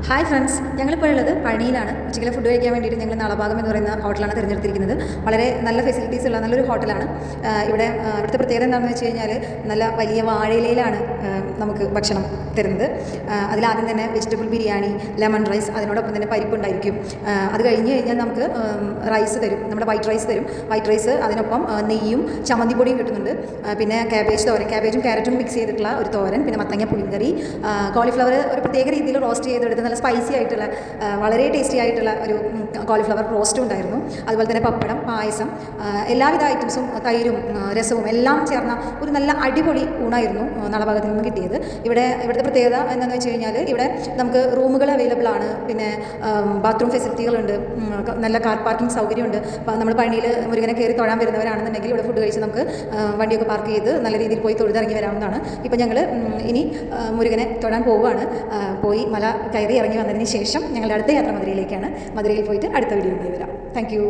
Hi friends, ഞങ്ങളിപ്പോൾ ഉള്ളത് പഴനിയിലാണ്. ഉച്ചയ്ക്ക് ഫുഡ് കഴിക്കാൻ വേണ്ടിയിട്ട് ഞങ്ങൾ നളഭാഗം എന്ന് പറയുന്ന ഹോട്ടലാണ് തിരഞ്ഞെടുത്തിരിക്കുന്നത്. വളരെ നല്ല ഫെസിലിറ്റീസ് ഉള്ള നല്ലൊരു ഹോട്ടലാണ്. ഇവിടുത്തെ പ്രത്യേകത എന്താണെന്ന് വെച്ച് കഴിഞ്ഞാൽ നല്ല വലിയ വാഴയിലയിലാണ് നമുക്ക് ഭക്ഷണം തരുന്നത്. അതിലാദ്യം തന്നെ വെജിറ്റബിൾ ബിരിയാണി, ലെമൺ റൈസ്, അതിനോടൊപ്പം തന്നെ പരിപ്പുണ്ടായിരിക്കും. അത് കഴിഞ്ഞ് കഴിഞ്ഞാൽ നമുക്ക് റൈസ് തരും, നമ്മുടെ വൈറ്റ് റൈസ് തരും. വൈറ്റ് റൈസ് അതിനൊപ്പം നെയ്യും ചമ്മന്തിപ്പൊടിയും കിട്ടുന്നുണ്ട്. പിന്നെ ക്യാബേജ് തോരൻ, ക്യാബേജും ക്യാരറ്റും മിക്സ് ചെയ്തിട്ടുള്ള ഒരു തോരൻ, പിന്നെ മത്തങ്ങ പുളിങ്കറി, കോളിഫ്ലവർ ഒരു പ്രത്യേക രീതിയിൽ റോസ്റ്റ് ചെയ്തെടുത്ത് നല്ല സ്പൈസി ആയിട്ടുള്ള വളരെ ടേസ്റ്റി ആയിട്ടുള്ള ഒരു കോളിഫ്ലവർ റോസ്റ്റും ഉണ്ടായിരുന്നു. അതുപോലെ തന്നെ പപ്പടം, പായസം, എല്ലാവിധ ഐറ്റംസും, തൈരും രസവും എല്ലാം ചേർന്ന ഒരു നല്ല അടിപൊളി ഊണായിരുന്നു നളഭാഗത്തിൽ നിന്ന് കിട്ടിയത്. ഇവിടുത്തെ പ്രത്യേകത എന്താണെന്ന് വെച്ച് കഴിഞ്ഞാൽ ഇവിടെ നമുക്ക് റൂമുകൾ അവൈലബിൾ ആണ്. പിന്നെ ബാത്റൂം ഫെസിലിറ്റികളുണ്ട്, നല്ല കാർ പാർക്കിംഗ് സൗകര്യമുണ്ട്. അപ്പോൾ നമ്മൾ പഴനിയിൽ മുരുകനെ കയറി തൊഴാൻ വരുന്നവരാണെന്നുണ്ടെങ്കിൽ ഇവിടെ ഫുഡ് കഴിച്ച് നമുക്ക് വണ്ടിയൊക്കെ പാർക്ക് ചെയ്ത് നല്ല രീതിയിൽ പോയി തൊഴുതിറങ്ങി വരാവുന്നതാണ്. ഇപ്പോൾ ഞങ്ങൾ ഇനി മുരുകനെ തൊഴാൻ പോവുകയാണ്. പോയി മല കയറി ഇറങ്ങി വന്നതിന് ശേഷം ഞങ്ങളുടെ അടുത്ത യാത്ര മധുരയിലേക്കാണ്. മധുരയിൽ പോയിട്ട് അടുത്ത വീഡിയോയിൽ വരാം. Thank you.